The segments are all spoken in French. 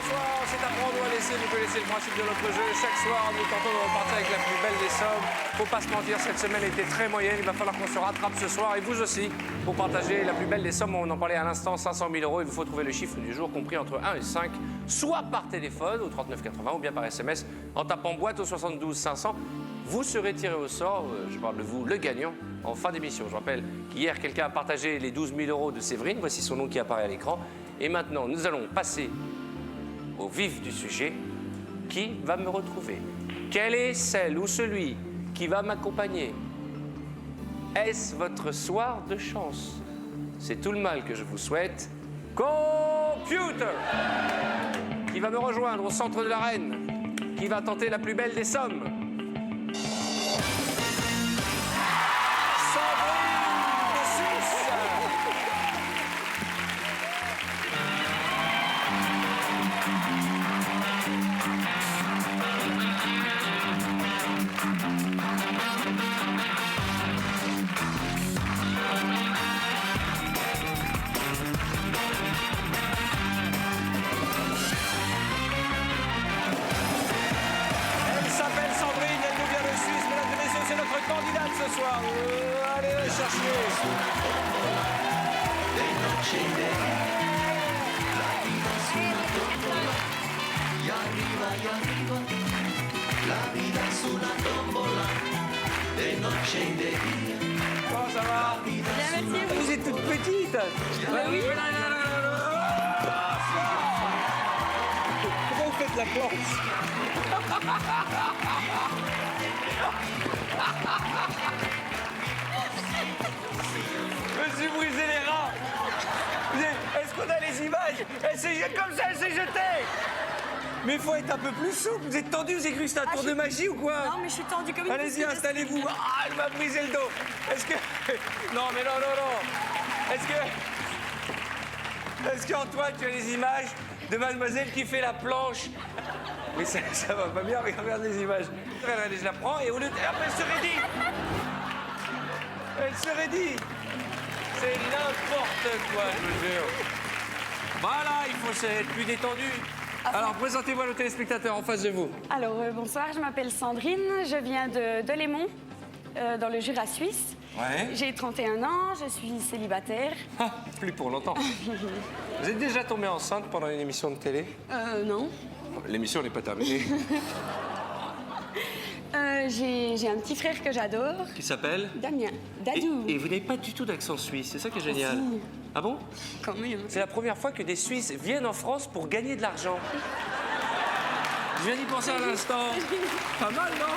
bonsoir, c'est apprendre ou à laisser. Vous connaissez le principe de notre jeu. Chaque soir, nous tentons de repartir avec la plus belle des sommes. Faut pas se mentir, cette semaine était très moyenne. Il va falloir qu'on se rattrape ce soir. Et vous aussi, pour partager la plus belle des sommes. On en parlait à l'instant, 500 000 euros. Il vous faut trouver le chiffre du jour compris entre 1 et 5, soit par téléphone au 3980 ou bien par SMS en tapant boîte au 72 500. Vous serez tiré au sort, je parle de vous, le gagnant, en fin d'émission. Je rappelle qu'hier, quelqu'un a partagé les 12 000 euros de Séverine. Voici son nom qui apparaît à l'écran. Et maintenant, nous allons passer au vif du sujet. Qui va me retrouver? Quelle est celle ou celui qui va m'accompagner? Est-ce votre soir de chance? C'est tout le mal que je vous souhaite. Computer! Qui va me rejoindre au centre de l'arène? Qui va tenter la plus belle des sommes? Candidate ce soir. Allez la chercher. Comment ça va? Bien, merci. Vous êtes toute petite. Oui. Comment vous faites la planche? Je me suis brisé les reins. Est-ce qu'on a les images? Elle s'est jetée comme ça, elle s'est jetée. Mais il faut être un peu plus souple. Vous êtes tendu, vous avez cru que c'était un tour de magie ou quoi? Non, mais je suis tendue comme une Allez-y, petite. installez-vous. Ah, elle m'a brisé le dos. Est-ce que... Non, mais non. Est-ce qu'Antoine, tu as les images de mademoiselle qui fait la planche? Mais ça va pas bien, regarde les images. Regardez, je la prends et au lieu de... Après, elle se raidit. Elle se raidit. C'est n'importe quoi, je vous jure. Voilà, il faut être plus détendu. Alors, présentez-moi le téléspectateur en face de vous. Alors, bonsoir, je m'appelle Sandrine, je viens de Lémont, dans le Jura suisse. Ouais. J'ai 31 ans, je suis célibataire. Ah, plus pour longtemps. Vous êtes déjà tombée enceinte pendant une émission de télé? Non. L'émission n'est pas terminée. J'ai un petit frère que j'adore, Qui s'appelle? Damien. Dadou. Et vous n'avez pas du tout d'accent suisse, c'est ça qui est génial. Si. Ah bon? Quand même. C'est la première fois que des Suisses viennent en France pour gagner de l'argent. Je viens d'y penser à l'instant. Pas mal, non?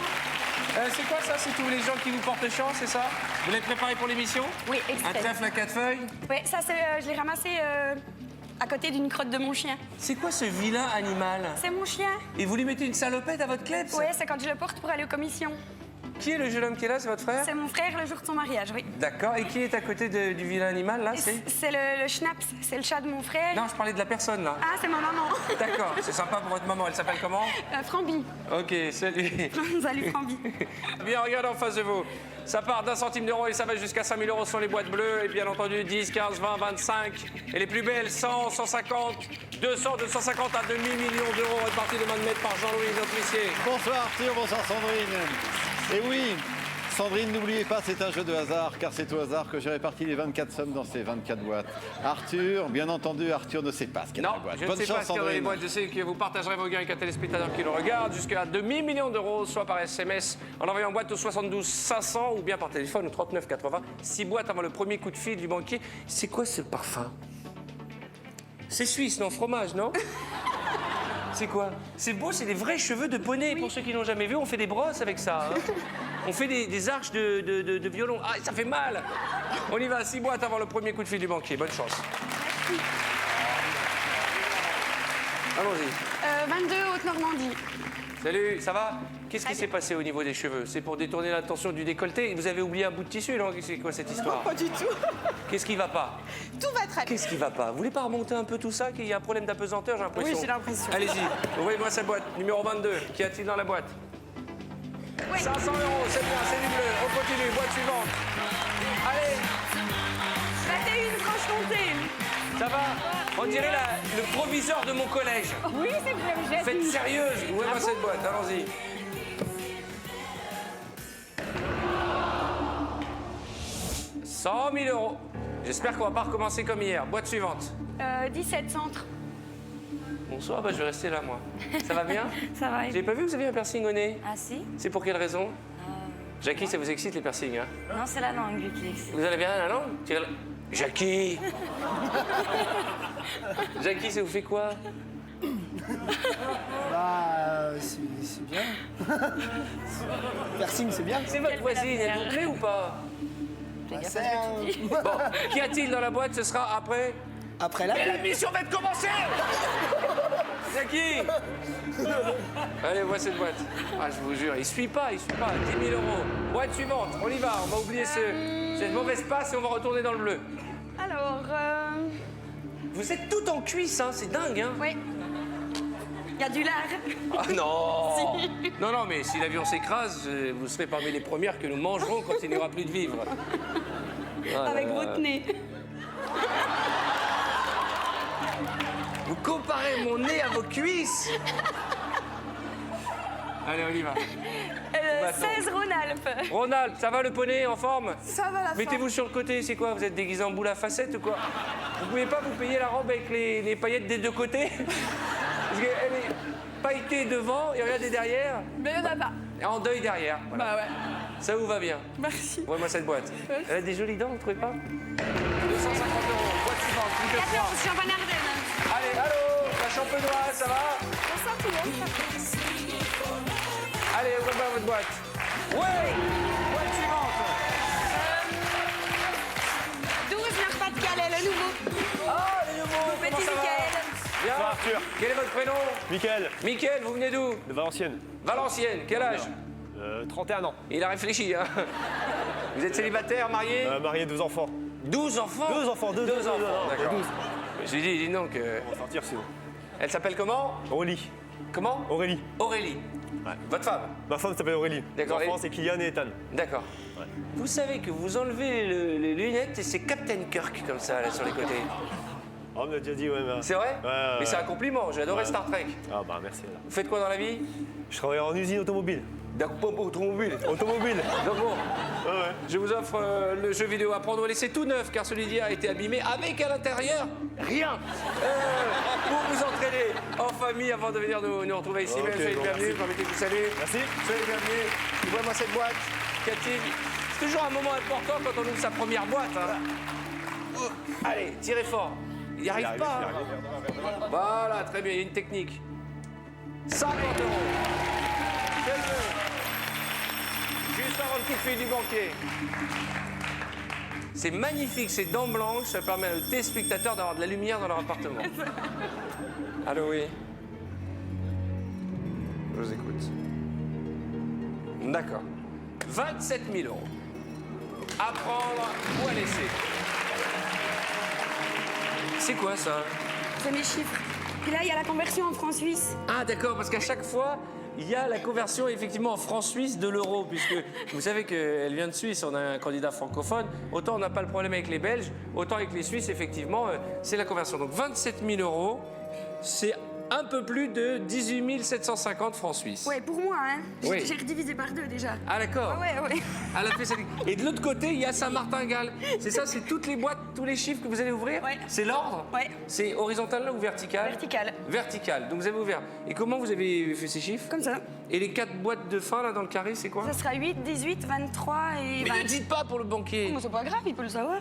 C'est quoi ça? C'est tous les gens qui vous portent chance, c'est ça? Vous l'avez préparé pour l'émission? Oui, Un exprès. trèfle à 4 feuilles? Oui, ça, je l'ai ramassé à côté d'une crotte de mon chien. C'est quoi ce vilain animal? C'est mon chien. Et vous lui mettez une salopette à votre kleps? Oui, c'est quand je le porte pour aller aux commissions. Qui est le jeune homme qui est là? C'est votre frère? C'est mon frère le jour de son mariage, oui. D'accord. Et qui est à côté du vilain animal, là? C'est le Schnaps, c'est le chat de mon frère. Non, je parlais de la personne, là. Ah, c'est ma maman. D'accord. C'est sympa pour votre maman. Elle s'appelle comment? Frambi. Ok, salut. Salut Frambi. Bien, regardez en face de vous. Ça part d'1 centime d'euro et ça va jusqu'à 5 000 euros sur les boîtes bleues. Et bien entendu, 10, 15, 20, 25. Et les plus belles, 100, 150, 200, 250 à demi-million d'euros répartis de main de maître par Jean-Louis, notre huissier. Bonsoir Arthur, bonsoir Sandrine. Et oui, Sandrine, n'oubliez pas, c'est un jeu de hasard, car c'est au hasard que j'ai réparti les 24 sommes dans ces 24 boîtes. Arthur, bien entendu, Arthur ne sait pas ce qu'il y a dans Non, la boîte. je ne Bonne sais pas chance ce qu'il y a dans les Sandrine. boîtes. Je sais que vous partagerez vos gains avec un téléspectateur qui le regarde jusqu'à demi-million d'euros, soit par SMS en envoyant boîte au 72 500 ou bien par téléphone au 39 80. 6 boîtes avant le premier coup de fil du banquier. C'est quoi ce parfum? C'est suisse, non? Fromage, non? C'est quoi? C'est beau, c'est des vrais cheveux de poney. Pour ceux qui n'ont jamais vu, on fait des brosses avec ça. Hein. On fait des arches de violon. Ah, ça fait mal. On y va, 6 boîtes avant le premier coup de fil du banquier. Bonne chance. Allons-y. 22, Haute-Normandie. Salut, ça va? Qu'est-ce qui s'est passé au niveau des cheveux? C'est pour détourner l'attention du décolleté? Vous avez oublié un bout de tissu, non? C'est quoi cette histoire? Pas du tout. Qu'est-ce qui va pas? Tout va très bien. Qu'est-ce qui va pas? Vous voulez pas remonter un peu tout ça? Qu'il y a un problème d'apesanteur, j'ai l'impression. Oui, j'ai l'impression. Allez-y, ouvrez-moi sa boîte. Numéro 22. Qu'y a-t-il dans la boîte? Oui. 500 euros, c'est bien, c'est du bleu. On continue, boîte suivante. Allez, 21, Franche-Comté. Ça va? On dirait le proviseur de mon collège. Oui, c'est vrai, Faites sérieuse. Ouvrez-moi cette boîte, allons-y. « 100 000 €. J'espère qu'on va pas recommencer comme hier. Boîte suivante. 17 centres. Bonsoir, bah, je vais rester là, moi. Ça va bien? Ça va. J'ai pas vu que vous aviez un piercing au nez. Ah si? C'est pour quelle raison? Jackie, ça vous excite les piercings, hein? Non, c'est la langue lui qui excite. Vous avez bien la langue? Jackie! Jackie, ça vous fait quoi? Bah, c'est bien. Piercing, c'est bien. C'est votre voisine, elle vous plaît ou pas? Bah, Bon, qu'y a-t-il dans la boîte? Ce sera après. Après la Et la mission va être commencée! Jackie! Allez, vois cette boîte. Ah, je vous jure, il suit pas. 10 000 €. Boîte suivante, on y va, on va oublier cette mauvaise passe et on va retourner dans le bleu. Alors, Vous êtes tout en cuisse, hein, c'est dingue, hein? oui. Il y a du lard. Ah non! Non, mais si l'avion s'écrase, vous serez parmi les premières que nous mangerons quand il n'y aura plus de vivres. Voilà. Avec votre nez. Vous comparez mon nez à vos cuisses? Allez, on y va. 16 Rhône-Alpes. Ronald, ça va le poney en forme? Ça va la Mettez-vous sur le côté, c'est quoi? Vous êtes déguisé en boule à facettes ou quoi? Vous pouvez pas vous payer la robe avec les paillettes des deux côtés? Parce qu'elle est pailletée devant et regardez derrière. Mais il n'y en a pas. Et en deuil derrière. Voilà. Bah ouais. Ça vous va bien? Merci. Voyez-moi cette boîte. Elle a des jolies dents, vous trouvez pas? 250 €. Boîte suivante, plus de 3. Champagne Ardenne. Allez, allô, la champenoise, ça va? Bonsoir tout le monde. Allez, ouvrez-moi votre boîte. Ouais! Boîte suivante. 12 Nord-Pas-de-Calais, le nouveau. Ah, les nouveaux, comment Petit ça va? Mickaël. Bien. Arthur. Quel est votre prénom? Mickaël, Mickaël, vous venez d'où? de Valenciennes. Valenciennes, quel âge? 31 ans. Il a réfléchi, hein? Vous êtes célibataire, marié? Marié, 2 enfants. 12 enfants? 2 enfants, 2 Deux enfants, d'accord. 12. J'ai dit, dis donc, On va sortir sinon. elle s'appelle comment? Aurélie. Comment? Aurélie. Aurélie. Votre femme? Ma femme s'appelle Aurélie. D'accord, Les enfants, et- c'est Kylian et Ethan. D'accord. Vous savez que vous enlevez les lunettes et c'est Captain Kirk comme ça, là, sur les côtés. Oh, on me l'a déjà dit, ouais. Mais... C'est vrai? Ouais, Mais c'est un compliment, j'ai adoré Ouais. Star Trek. Ah, bah merci. Là. Vous faites quoi dans la vie? Je travaille en usine automobile. D'accord, automobile. Automobile. Donc bon, Ouais. je vous offre le jeu vidéo à prendre ou à laisser tout neuf, car celui d'hier a été abîmé avec à l'intérieur rien. Pour vous entraîner en famille avant de venir nous retrouver ici. Ok, Mesdames, soyez les bon, bienvenus, merci. permettez que je vous salue. Merci. Soyez les bienvenus. Ouvrez-moi cette boîte. Cathy, c'est toujours un moment important quand on ouvre sa première boîte. Hein. Allez, tirez fort. Il n'y arrive pas. il hein. arrive. Voilà, très bien, il y a une technique. 50 €. C'est le jeu. Juste avant le coup de fil du banquier. C'est magnifique, ces dents blanches, ça permet aux téléspectateurs d'avoir de la lumière dans leur appartement. Allô, oui. Je vous écoute. D'accord. 27 000 €. À prendre ou à laisser. C'est quoi ça? C'est mes chiffres. Puis là, il y a la conversion en francs suisses. Ah d'accord, parce qu'à chaque fois, il y a la conversion effectivement en francs suisses de l'euro, puisque vous savez qu'elle vient de Suisse, on a un candidat francophone, autant on n'a pas le problème avec les Belges, autant avec les Suisses, effectivement, c'est la conversion. Donc 27 000 €, c'est un peu plus de 18 750 francs suisses. Ouais, pour moi, hein. Oui. J'ai redivisé par 2 déjà. Ah d'accord. Ah ouais. Elle a fait ça. Et de l'autre côté, il y a Saint-Martin-Galles. C'est ça, c'est toutes les boîtes, tous les chiffres que vous allez ouvrir? Ouais. C'est l'ordre? Ouais. C'est horizontal là ou vertical? Vertical. Vertical. Donc vous avez ouvert. Et comment vous avez fait ces chiffres? Comme ça. Et les 4 boîtes de fin là dans le carré, c'est quoi? Ça sera 8, 18, 23 et Mais 20. ne dites pas pour le banquier. Mais c'est pas grave, il peut le savoir.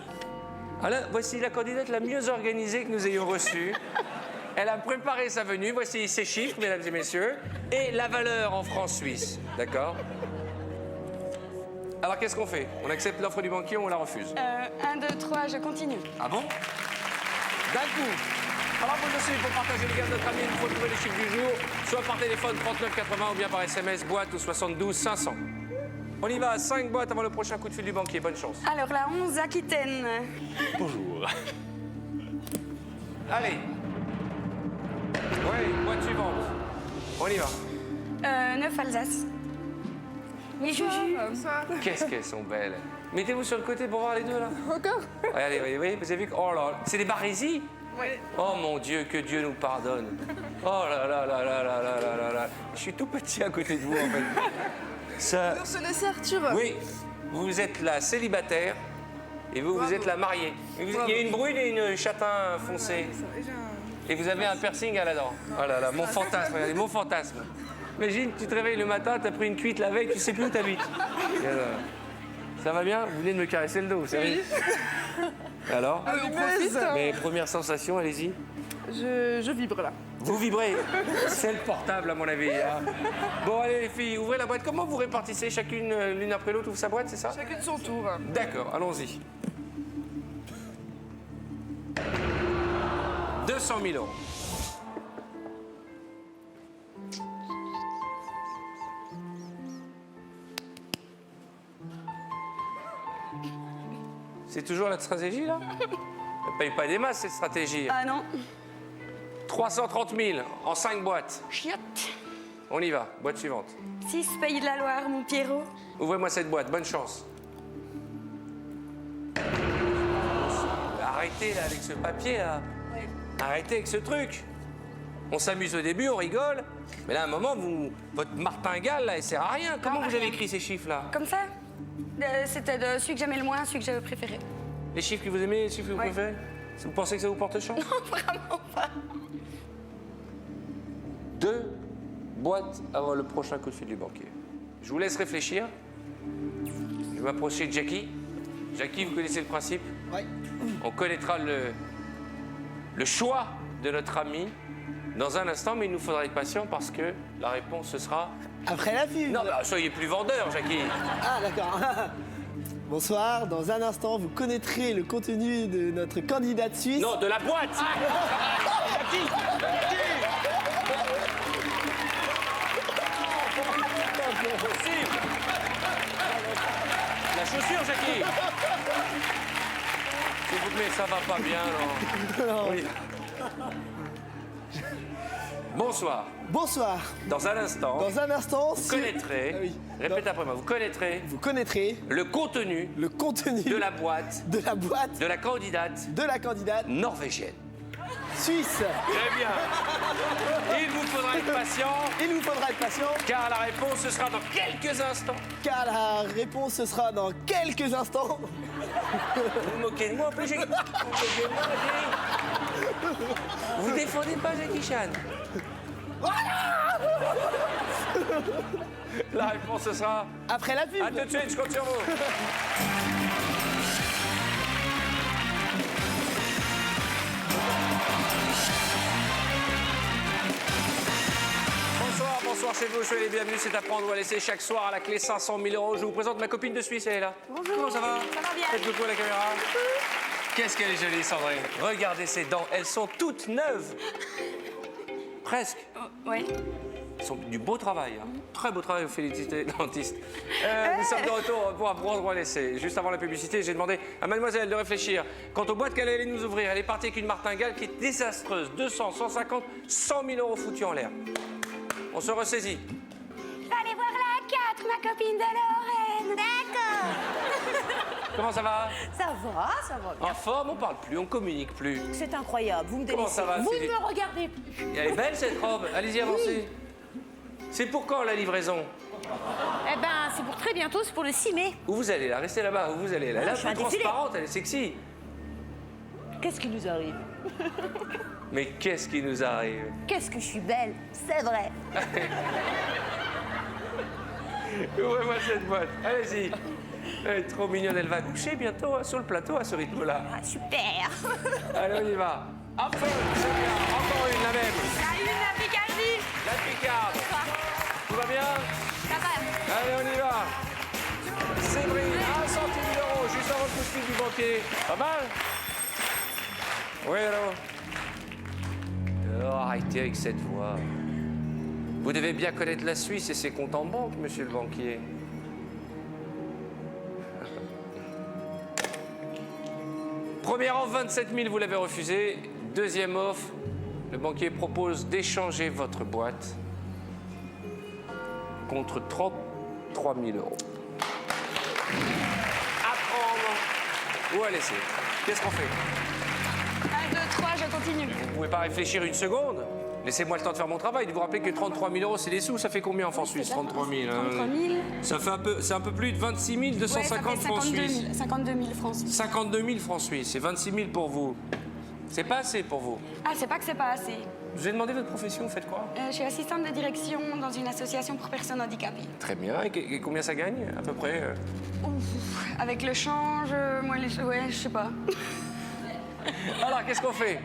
Alors, voici la candidate la mieux organisée que nous ayons reçue. Elle a préparé sa venue. Voici ses chiffres, mesdames et messieurs, et la valeur en francs suisses. D'accord? Alors, qu'est-ce qu'on fait? On accepte l'offre du banquier ou on la refuse? 1, 2, 3, je continue. Ah bon? D'un coup. Alors, vous aussi, pour partager les gars de notre ami, il faut trouver les chiffres du jour, soit par téléphone 3980 ou bien par SMS, boîte ou 72 500. On y va à 5 boîtes avant le prochain coup de fil du banquier. Bonne chance. Alors, la 11, Aquitaine. Bonjour. Allez. Oui, boîte suivante. On y va. 9, Alsace. Mais Juju. Qu'est-ce qu'elles sont belles. Mettez-vous sur le côté pour voir les deux là. Encore? Allez, oui, vous avez vu que. Oh là, c'est des barésies. Oh mon Dieu, que Dieu nous pardonne. Oh là là là là là là là là là. Je suis tout petit à côté de vous, en fait. Ça... On se laisse Arthur. Oui, vous êtes la célibataire et vous, vous êtes la mariée. Il y a une brune et une châtain foncé. Et vous avez un piercing à la dent. Oh là là, mon fantasme, regardez, mon fantasme. Imagine, tu te réveilles le matin, t'as pris une cuite la veille, tu sais plus où t'habites. Ça va bien? Vous venez de me caresser le dos, vous savez? Alors? On profite. Mes premières sensations, allez-y. Je vibre là. Vous vibrez. C'est le portable, à mon avis. Hein. Bon, allez, les filles, ouvrez la boîte. Comment vous répartissez chacune, l'une après l'autre, ouvre sa boîte, c'est ça? Chacune son tour. D'accord, allons-y. 200 000 €. C'est toujours la stratégie, là? Ne paye pas des masses, cette stratégie. Ah non. 330 000 en 5 boîtes. Chiotte. On y va. Boîte suivante. 6 Pays de la Loire, mon Pierrot. Ouvrez-moi cette boîte. Bonne chance. Arrêtez, là, avec ce papier, là. Arrêtez avec ce truc. On s'amuse au début, on rigole. Mais là, à un moment, votre martingale, là, elle sert à rien. Comment vous avez écrit ces chiffres-là? Comme ça. C'était de celui que j'aimais le moins, celui que j'avais préféré. Les chiffres que vous aimez, les chiffres que vous Ouais. préférez? Vous pensez que ça vous porte chance? Non, vraiment pas. 2 boîtes avant le prochain coup de fil du banquier. Je vous laisse réfléchir. Je vais m'approcher de Jackie. Jackie, vous connaissez le principe? Oui. On connaîtra le choix de notre ami dans un instant, mais il nous faudra être patient parce que la réponse, ce sera... Après la pub. Non, mais soyez plus vendeur, Jackie. Ah, d'accord. Bonsoir, dans un instant, vous connaîtrez le contenu de notre candidate suisse. Non, de la boîte. Jackie, Possible. La chaussure, Jackie. S'il vous plaît, ça va pas bien, non? Oui. Bonsoir. Bonsoir. Dans un instant, Dans un instant, vous connaîtrez, Ah oui. répétez après moi, vous connaîtrez vous connaîtrez le contenu le contenu de la boîte de la boîte de la candidate de la candidate norvégienne. suisse. Très bien. Il vous faudra être patient, Il vous faudra être patient, car la réponse ce sera dans quelques instants. car la réponse ce sera dans quelques instants. Vous vous moquez de moi, en plus, Jackie. Vous vous moquez de moi, Jackie. Vous défendez pas Jackie Chan. La réponse ce sera... Après la pub. À tout de suite, je compte sur vous. Bonsoir, bonsoir chez vous, soyez les bienvenus, c'est à prendre ou à laisser chaque soir à la clé 500 000 €. Je vous présente ma copine de Suisse, elle est là. Bonjour. Comment ça va? Ça va bien. Faites coucou à la caméra. Qu'est-ce qu'elle est jolie, Sandrine. Regardez ses dents, elles sont toutes neuves. Presque. Oui. Ils sont du beau travail. Hein. Très beau travail, félicité, dentiste. Nous sommes de retour pour apprendre ou à laisser. Juste avant la publicité, j'ai demandé à mademoiselle de réfléchir. Quant aux boîtes qu'elle allait nous ouvrir, elle est partie avec une martingale qui est désastreuse. 200, 150, 100 000 € foutus en l'air. On se ressaisit. Allez voir la 4, ma copine de Lorraine. D'accord. Comment ça va? Ça va bien. En forme, on parle plus, on communique plus. C'est incroyable, vous me Comment délaissez. ça va, Vous ne Céline? me regardez plus. Elle est belle cette robe. Allez-y, avancez. C'est pour quand la livraison? Eh ben, c'est pour très bientôt, c'est pour le 6 mai. Où vous allez là? Restez là-bas, où vous allez là? Elle est je suis un un peu défilé. transparente, elle est sexy. Qu'est-ce qui nous arrive? Mais qu'est-ce qui nous arrive? Qu'est-ce que je suis belle, c'est vrai. Ouvrez-moi cette boîte, allez-y. Elle est trop mignonne, elle va coucher bientôt hein, sur le plateau à ce rythme-là. Ah, super. Allez, on y va. Enfin, c'est bien. Encore une, la même. La une, la Picardie. La picarde. Tout va bien? Ça va. Allez, on y va. Séverine, 1 centime d'euro, juste avant le coup de fil du banquier. Pas mal? Oui, alors. Oh, arrêtez avec cette voix. Vous devez bien connaître la Suisse et ses comptes en banque, monsieur le banquier. Première offre, 27 000, vous l'avez refusé. Deuxième offre, le banquier propose d'échanger votre boîte contre 33 000 €. À prendre ou à laisser. Qu'est-ce qu'on fait? 1, 2, 3, je compte continue. Vous pouvez pas réfléchir une seconde. Laissez-moi le temps de faire mon travail. De vous rappeler que 33 000 euros, c'est des sous. Ça fait combien en francs suisses? 33 000. 33 000. Ça fait c'est un peu plus de 26 250 Ouais, ça fait francs 52 suisses. 000, 52 000 francs suisses. 52 000 francs suisses et 26 000 pour vous. C'est pas assez pour vous. Ah, c'est pas que c'est pas assez. Je vous ai demandé votre profession, vous faites quoi? Je suis assistante de direction dans une association pour personnes handicapées. Très bien. Et combien ça gagne, à peu près? Ouf, avec le change, moi, ouais, je sais pas. Alors, qu'est-ce qu'on fait?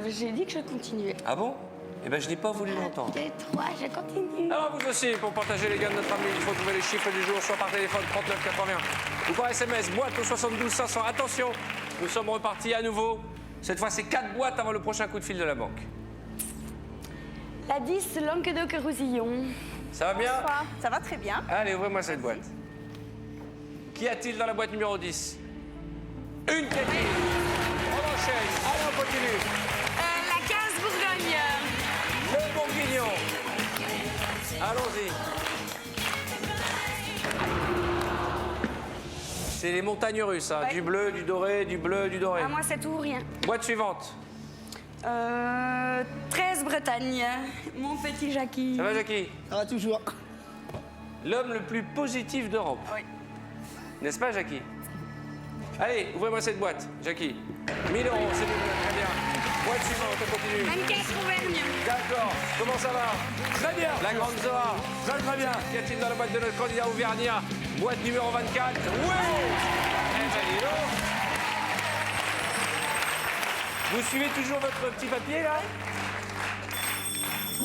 J'ai dit que je continuais. Ah bon? Eh ben, je n'ai pas voulu l'entendre. 2, 3, je continue. Alors, vous aussi, pour partager les gains de notre ami, il faut trouver les chiffres du jour, soit par téléphone 3980 ou par SMS, boîte au 72 500. Attention, nous sommes repartis à nouveau. Cette fois, c'est 4 boîtes avant le prochain coup de fil de la banque. La 10, Languedoc-Roussillon. Ça va bien? Ça va très bien. Allez, ouvrez-moi cette boîte. Qu'y a-t-il dans la boîte numéro 10? Une Cathy. On enchaîne. Allez, on continue. La 15, Bourgogne. Le bourguignon. Allons-y. C'est les montagnes russes, hein. Ouais. Du bleu, du doré, du bleu, du doré. Ah, moi, c'est tout ou rien. Boîte suivante. 13, Bretagne. Mon petit Jackie. Ça va, Jackie? Ça va toujours. L'homme le plus positif d'Europe. Oui. N'est-ce pas, Jackie? Allez, ouvrez-moi cette boîte, Jackie. 1000 euros, c'est bon, très bien. Boîte suivante, on continue. 24, Auvergne. D'accord. Comment ça va? Très bien. La grande Zoa. Très bien. Qu'y a-t-il dans la boîte de notre candidat auvergnat? Boîte numéro 24. Oui. Eh ben, dis donc. Vous suivez toujours votre petit papier, là?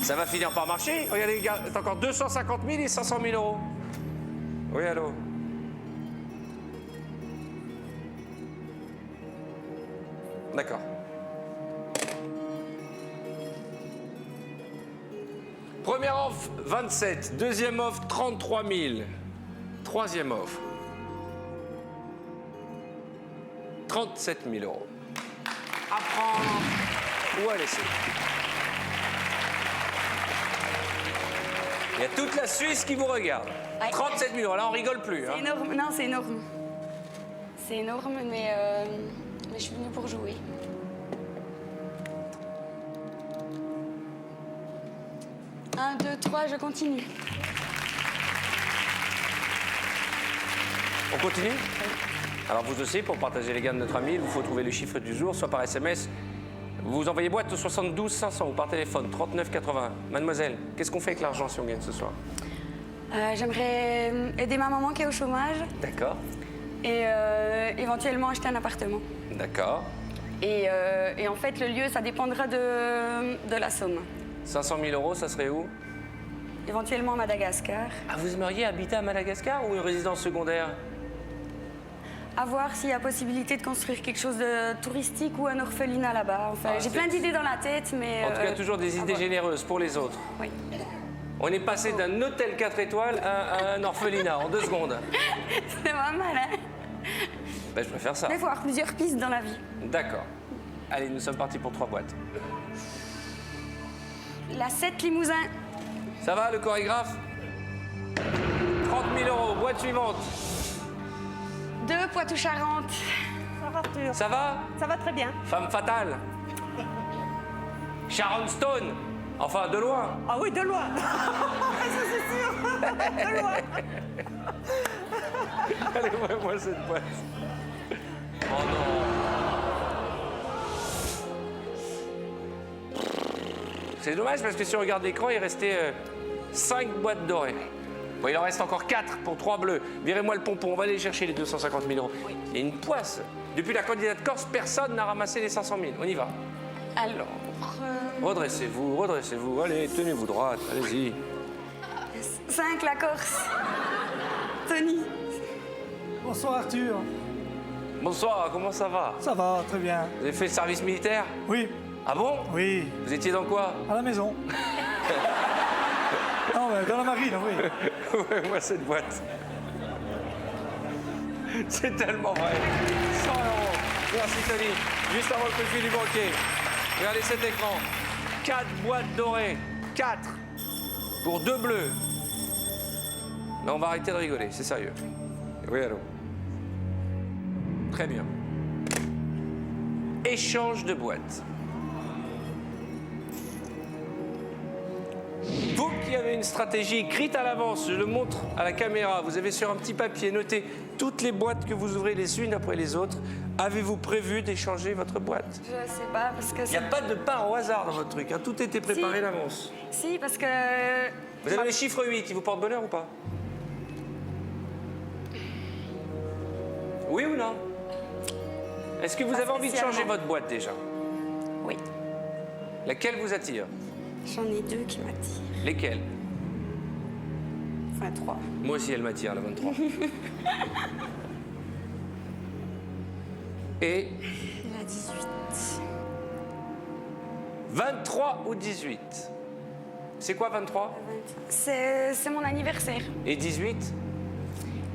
Ça va finir par marcher. Regardez, les gars, c'est encore 250 000 et 500 000 euros. Oui, allô? D'accord. Première offre, 27. Deuxième offre, 33 000. Troisième offre, 37 000 euros. À prendre ou à laisser. Il y a toute la Suisse qui vous regarde. Ouais. 37 000 euros, là on rigole plus. Hein. C'est énorme. Non, c'est énorme. C'est énorme, mais je suis venue pour jouer. Un, 2, 3, je continue. On continue? Alors vous aussi, pour partager les gains de notre ami, il vous faut trouver le chiffre du jour, soit par SMS. Vous envoyez boîte au 72 500 ou par téléphone 39 80. Mademoiselle, qu'est-ce qu'on fait avec l'argent si on gagne ce soir? J'aimerais aider ma maman qui est au chômage D'accord, et éventuellement acheter un appartement. d'accord. Et en fait, le lieu, ça dépendra de la somme. 500 000 euros, ça serait où? Éventuellement Madagascar. Ah, vous aimeriez habiter à Madagascar ou une résidence secondaire? À voir s'il y a possibilité de construire quelque chose de touristique ou un orphelinat là-bas. Enfin, Ah, j'ai c'est- plein d'idées dans la tête, mais... En tout cas, toujours des à idées voir. généreuses pour les autres. Oui. On est passé d'un hôtel 4 étoiles à un orphelinat en 2 secondes. C'est pas mal, hein? Ben, je préfère ça. Mais il faut avoir plusieurs pistes dans la vie. D'accord. Allez, nous sommes partis pour 3 boîtes. La 7 Limousin. Ça va, le chorégraphe? 30 000 euros. Boîte suivante. 2 Poitou-Charentes. Ça va, Arthur? Ça va? Ça va très bien. Femme fatale. Sharon Stone. Enfin, de loin. Ah oui, de loin. Ça, c'est sûr. De loin. Allez, moi cette boîte. Oh non. C'est dommage parce que si on regarde l'écran, il restait 5 boîtes dorées. Bon, il en reste encore 4 pour 3 bleus. Virez-moi le pompon, on va aller chercher les 250 000 euros. Il y a une poisse. Depuis la candidate Corse, personne n'a ramassé les 500 000. On y va. Alors... Redressez-vous, redressez-vous. Allez, tenez-vous droite, allez-y. 5 la Corse. Tony. Bonsoir Arthur. Bonsoir, comment ça va? Ça va, très bien. Vous avez fait le service militaire? Oui, Ah bon? oui, Vous étiez dans quoi? à la maison. Non, mais dans la marine, oui. Ouais, moi, cette boîte. C'est tellement vrai. 100 euros. Merci, Tony. Juste avant le coup de fil du banquier. Regardez cet écran. 4 boîtes dorées. 4. Pour 2 bleus. Mais on va arrêter de rigoler, c'est sérieux. Oui, allô. Très bien. Échange de boîtes. qui avez une stratégie écrite à l'avance, je le montre à la caméra, vous avez sur un petit papier noté toutes les boîtes que vous ouvrez les unes après les autres, avez-vous prévu d'échanger votre boîte? Je sais pas, parce que Il n'y a pas de pain au hasard dans votre truc, hein. Tout était préparé Si. d'avance. Si, parce que... Vous avez le chiffre 8, il vous porte bonheur ou pas? Oui ou non? Est-ce que vous avez envie de changer spécialement. votre boîte déjà? Oui, Laquelle vous attire? j'en ai 2 qui m'attirent. Lesquelles? Enfin, 3. Moi aussi, elle m'attire, la 23. Et La 18. 23 ou 18? C'est quoi 23? C'est mon anniversaire. Et 18?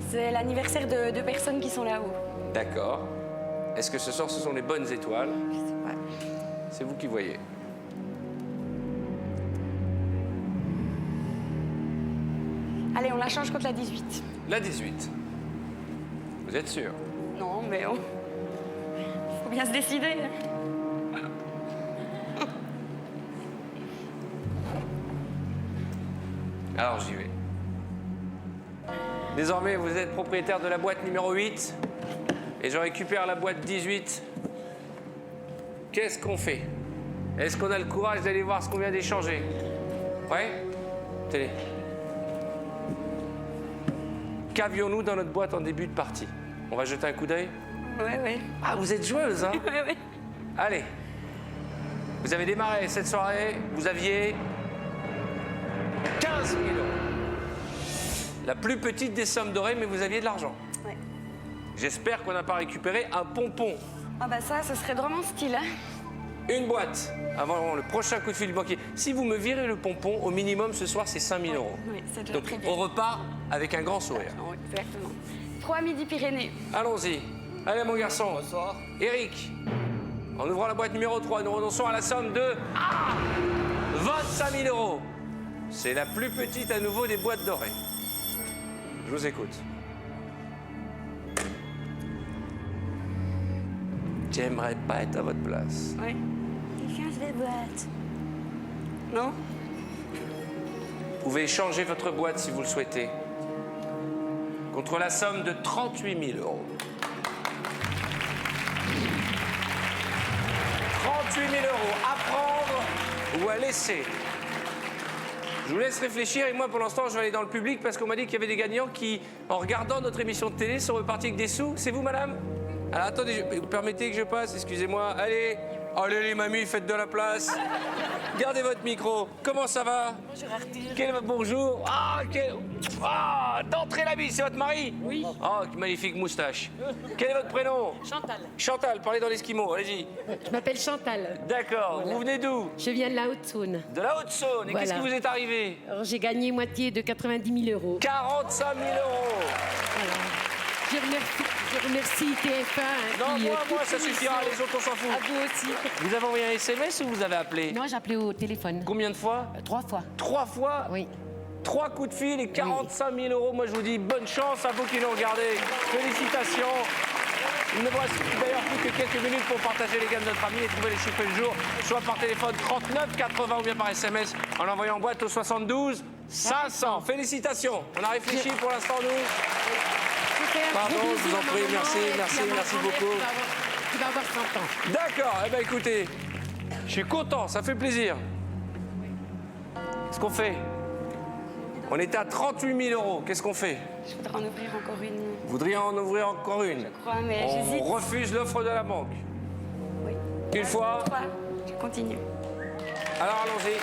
C'est l'anniversaire de 2 personnes qui sont là-haut. D'accord. Est-ce que ce soir, ce sont les bonnes étoiles? Je sais pas. C'est vous qui voyez. Allez, on la change contre la 18. La 18. Vous êtes sûr? Non, mais on... faut bien se décider. Alors j'y vais. Désormais, vous êtes propriétaire de la boîte numéro 8 et je récupère la boîte 18. Qu'est-ce qu'on fait? Est-ce qu'on a le courage d'aller voir ce qu'on vient d'échanger? Ouais? Télé. Qu'avions-nous dans notre boîte en début de partie? On va jeter un coup d'œil? Ouais, ouais. Ah, vous êtes joueuse, hein? Ouais, ouais. Allez. Vous avez démarré cette soirée, vous aviez 15 000 €. La plus petite des sommes dorées, mais vous aviez de l'argent. Ouais. J'espère qu'on n'a pas récupéré un pompon. Ah bah ça, ce serait vraiment style, hein. Une boîte avant le prochain coup de fil du banquier. Si vous me virez le pompon, au minimum ce soir, c'est 5 000 €. Oui, c'est déjà Donc très bien. on repart avec un grand sourire. Oui, exactement. 3 Midi-Pyrénées. Allons-y. Allez mon garçon. Bonsoir. Eric, en ouvrant la boîte numéro 3, nous renonçons à la somme de 25 000 €. C'est la plus petite à nouveau des boîtes dorées. Je vous écoute. J'aimerais pas être à votre place. Oui. Change les boîtes. Non? Vous pouvez échanger votre boîte si vous le souhaitez. Contre la somme de 38 000 €. 38 000 € à prendre ou à laisser. Je vous laisse réfléchir et moi pour l'instant je vais aller dans le public parce qu'on m'a dit qu'il y avait des gagnants qui, en regardant notre émission de télé, sont repartis avec des sous. C'est vous madame? Alors attendez, vous permettez que je passe, excusez-moi. Allez, allez les mamies, faites de la place. Gardez votre micro. Comment ça va? Bonjour Arthur. Bonjour. D'entrée la bise, c'est votre mari? Oui. Oh, magnifique moustache. Quel est votre prénom? Chantal. Chantal, parlez dans l'esquimau, allez-y. Je m'appelle Chantal. D'accord, Voilà. vous venez d'où? Je viens de la Haute-Saône. De la Haute-Saône. Et Voilà. qu'est-ce qui vous est arrivé? Alors, j'ai gagné moitié de 90 000 €. 45 000 €. Voilà. Je remercie TF1. Non, qui, moi, toute ça suffira, l'émission. les autres, on s'en fout. À vous aussi. Vous avez envoyé un SMS ou vous avez appelé? Non, j'ai appelé au téléphone. Combien de fois? 3 fois. 3 fois? Oui. 3 coups de fil et 45 000 €. Moi, je vous dis bonne chance à vous qui nous regardez. Félicitations. Il ne vous reste d'ailleurs plus que quelques minutes pour partager les gains de notre ami et trouver les chiffres du jour, soit par téléphone 39 80 ou bien par SMS en envoyant en boîte au 72 500. Félicitations. On a réfléchi pour l'instant, nous. Pardon, je vous en prie, merci beaucoup. Tu vas avoir 100 ans. D'accord, eh bien écoutez, je suis content, ça fait plaisir. Qu'est-ce qu'on fait? On était à 38 000 €, qu'est-ce qu'on fait? Je voudrais en ouvrir encore une. Vous voudriez en ouvrir encore une? Je crois, mais On j'hésite. refuse l'offre de la banque. Oui. Une fois? 3. Je continue. Alors allons-y.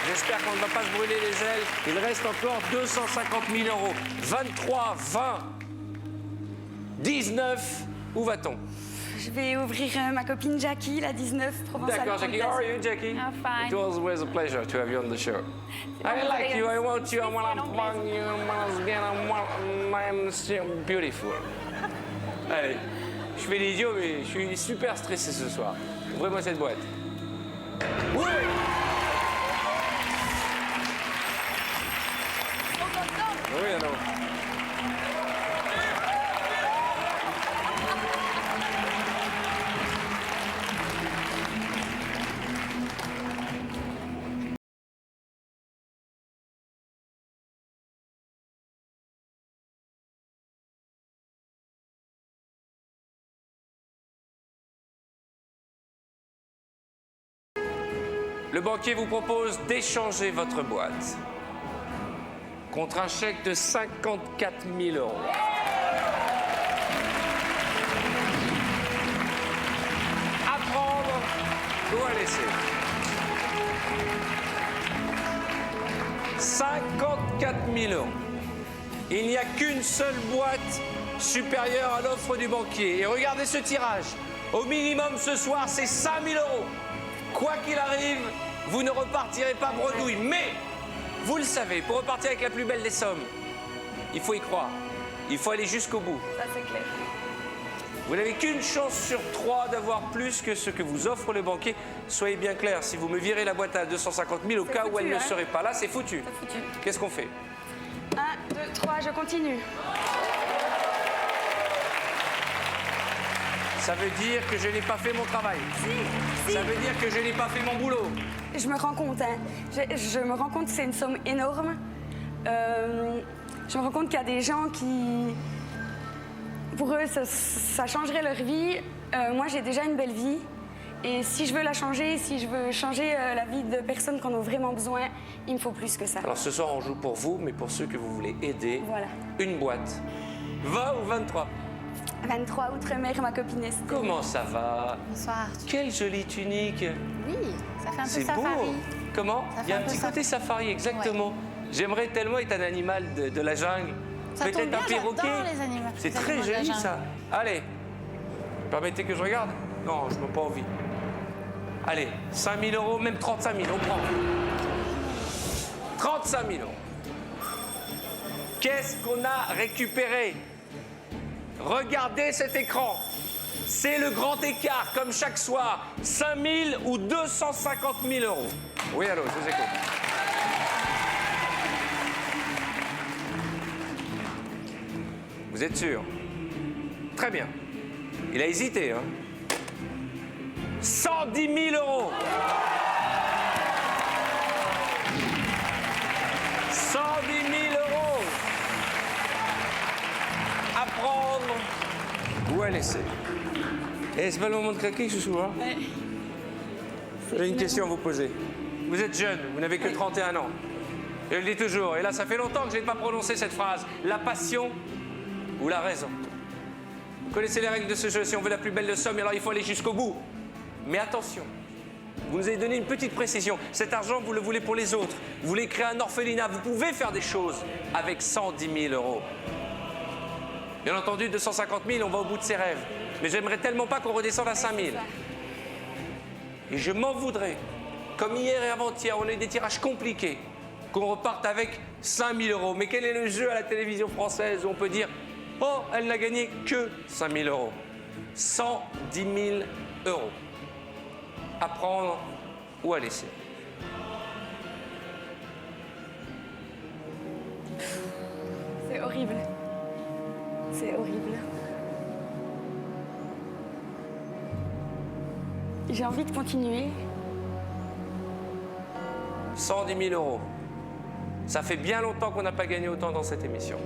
J'espère qu'on ne va pas se brûler les ailes. Il reste encore 250 000 €. 23, 20, 19. Où va-t-on? Je vais ouvrir ma copine Jackie, la 19, Provençal. D'accord, Jackie. How are you, Jackie? I'm fine. It was always a pleasure to have you on the show. I like you, I want you, I want to plug you, I'm beautiful. Allez, je fais l'idiot, mais je suis super stressé ce soir. Ouvrez-moi cette boîte. Oui! Oui, alors. Le banquier vous propose d'échanger votre boîte contre un chèque de 54 000 euros. À prendre ou à laisser. 54 000 euros. Il n'y a qu'une seule boîte supérieure à l'offre du banquier. Et regardez ce tirage. Au minimum ce soir, c'est 5 000 euros. Quoi qu'il arrive, vous ne repartirez pas bredouille. Mais, vous le savez, pour repartir avec la plus belle des sommes, il faut y croire. Il faut aller jusqu'au bout. Ça, c'est clair. Vous n'avez qu'une chance sur 3 d'avoir plus que ce que vous offre le banquier. Soyez bien clair, si vous me virez la boîte à 250 000, au cas où elle ne serait pas là, c'est foutu. C'est foutu. Qu'est-ce qu'on fait? 1, 2, 3, je continue. Ça veut dire que je n'ai pas fait mon travail. Si. Ça veut dire que je n'ai pas fait mon boulot. Je me rends compte, hein. Je me rends compte que c'est une somme énorme. Je me rends compte qu'il y a des gens qui, pour eux, ça changerait leur vie. Moi, j'ai déjà une belle vie. Et si je veux la changer, si je veux changer la vie de personnes qui en ont vraiment besoin, il me faut plus que ça. Alors ce soir, on joue pour vous, mais pour ceux que vous voulez aider, Voilà. une boîte. 20 ou 23? 23, Outre-mer, ma copine Estelle. Comment ça va? Bonsoir Arthur. Quelle jolie tunique. Oui, ça fait un peu C'est beau. safari. Comment? Ça Il y a fait un un petit peu côté safari, exactement. J'aimerais tellement être un animal de la jungle. Ça tombe Peut-être bien, un perroquet. j'adore les animaux. C'est les très animaux de la joli jungle. ça. Allez, permettez que je regarde? Non, je n'ai pas envie. Allez, 5 000 euros, même 35 000, on prend. 35 000 euros. Qu'est-ce qu'on a récupéré? Regardez cet écran. C'est le grand écart, comme chaque soir. 5 000 ou 250 000 euros. Oui, allô, je vous écoute. Vous êtes sûr? Très bien. Il a hésité, hein? 110 000 euros. 110 000 euros. À prendre ou à laisser. Et c'est pas le moment de craquer, chouchou, hein? J'ai une question à vous poser. Vous êtes jeune, vous n'avez que 31 ans. Je le dis toujours, et là, ça fait longtemps que je n'ai pas prononcé cette phrase. La passion ou la raison? Vous connaissez les règles de ce jeu. Si on veut la plus belle de somme, alors il faut aller jusqu'au bout. Mais attention, vous nous avez donné une petite précision. Cet argent, vous le voulez pour les autres. Vous voulez créer un orphelinat. Vous pouvez faire des choses avec 110 000 euros. Bien entendu, 250 000, on va au bout de ses rêves. Mais j'aimerais tellement pas qu'on redescende à 5 000. Et je m'en voudrais. Comme hier et avant-hier, on a eu des tirages compliqués. Qu'on reparte avec 5 000 euros. Mais quel est le jeu à la télévision française où on peut dire « Oh, elle n'a gagné que 5 000 euros ». 110 000 euros. À prendre ou à laisser. C'est horrible. C'est horrible. J'ai envie de continuer. 110 000 euros. Ça fait bien longtemps qu'on n'a pas gagné autant dans cette émission.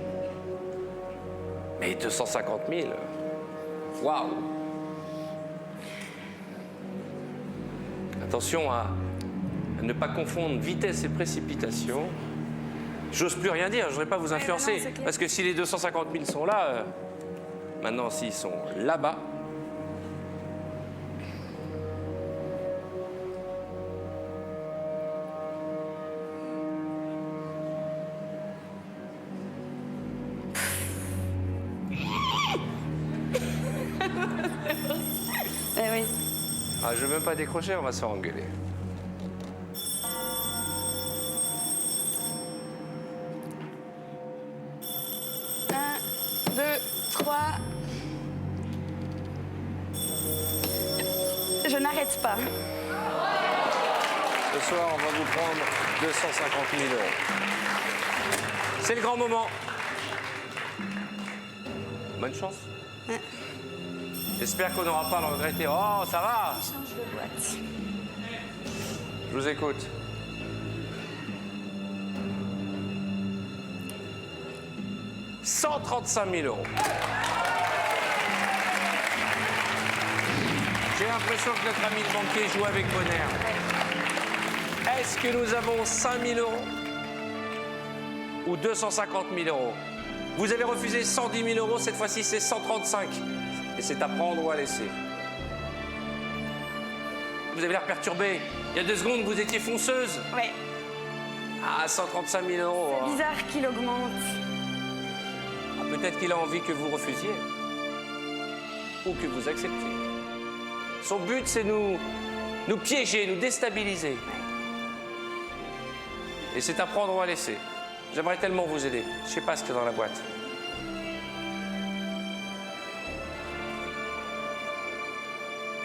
Mais 250 000, waouh! Attention à ne pas confondre vitesse et précipitation. J'ose plus rien dire, je ne voudrais pas vous influencer. non, c'est clair. Parce que si les 250 000 sont là, maintenant s'ils sont là-bas, Eh oui. ah, je ne veux même pas décrocher, on va se faire engueuler. Un, 2, 3. Je n'arrête pas. Ce soir, on va vous prendre 250 000 euros. C'est le grand moment. Bonne chance. Ouais. J'espère qu'on n'aura pas à le regretter. Oh, ça va! Change de boîte. Je vous écoute. « 135 000 euros. J'ai l'impression que notre ami le banquier joue avec bon air. Est-ce que nous avons 5 000 euros ou 250 000 euros? Vous avez refusé 110 000 euros, cette fois-ci c'est 135. Et c'est à prendre ou à laisser. Vous avez l'air perturbé. Il y a 2 secondes, vous étiez fonceuse. Ouais. Ah, 135 000 euros. C'est bizarre qu'il augmente. Ah, peut-être qu'il a envie que vous refusiez. Ou que vous acceptiez. Son but, c'est nous piéger, nous déstabiliser. Et c'est à prendre ou à laisser. J'aimerais tellement vous aider. Je ne sais pas ce qu'il y a dans la boîte.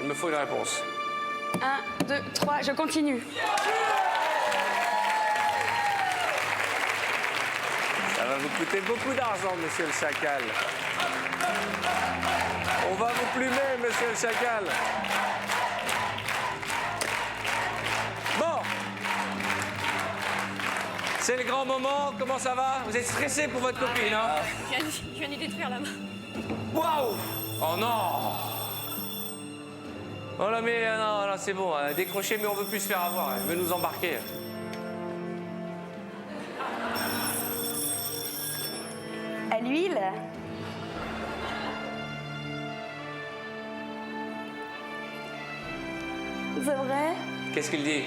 Il me faut une réponse. 1, 2, 3, je continue. Ça va vous coûter beaucoup d'argent, monsieur le chacal. On va vous plumer, monsieur le chacal. Bon. C'est le grand moment. Comment ça va? Vous êtes stressé pour votre copine, hein? Je viens de détruire la main. Waouh! Oh non! Oh là, mais non, c'est bon. Décrochez, mais on veut plus se faire avoir. Elle veut nous embarquer. À l'huile. C'est vrai? Qu'est-ce qu'il dit?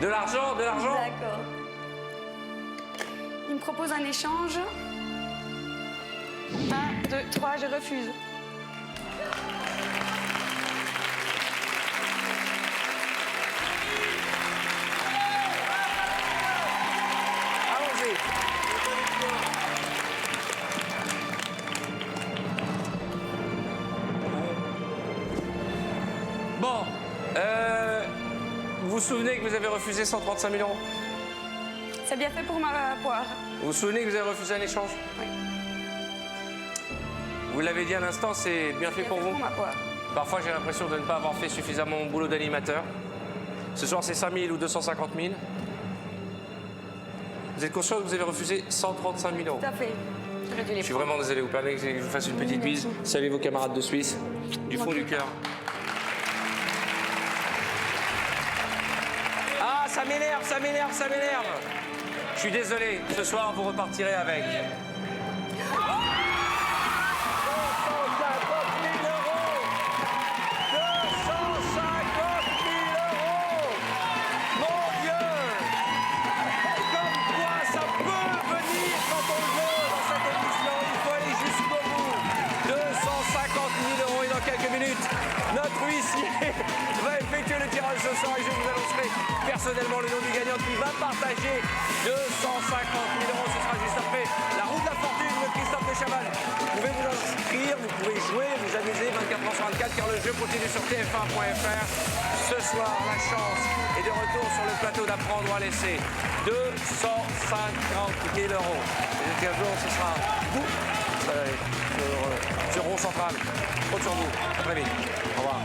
De l'argent, de l'argent? D'accord. Il me propose un échange. 1, 2, 3, je refuse. Allons-y. Bon, vous vous souvenez que vous avez refusé 135 000 euros? C'est bien fait pour ma poire. Vous vous souvenez que vous avez refusé un échange? Oui. Vous l'avez dit à l'instant, c'est bien fait Bien pour fait vous? pour ma poire. Parfois, j'ai l'impression de ne pas avoir fait suffisamment mon boulot d'animateur. Ce soir, c'est 5 000 ou 250 000. Vous êtes conscient que vous avez refusé 135 000 euros? Tout à fait. J'aurais dû les Je suis prendre. vraiment désolé, vous permettez que je vous fasse une petite bise. Saluez vos camarades de Suisse, du fond du cœur. Ah, ça m'énerve, ça m'énerve, ça m'énerve. Je suis désolé, ce soir, vous repartirez avec 250 000 euros et dans quelques minutes, notre huissier va effectuer le tirage ce soir et je vous annoncerai personnellement le nom du gagnant qui va partager 250 000 euros. Ce sera juste après la roue de la fortune de Christophe de Chavannes. Vous pouvez vous inscrire, vous pouvez jouer, vous amuser 24 h sur 24 car le jeu continue sur tf1.fr. Ce soir, la chance est de retour sur le plateau d'apprendre ou à laisser 250 000 euros. Et un jour, ce sera vous sur Rond Central. Compte sur vous. À très vite. Au revoir.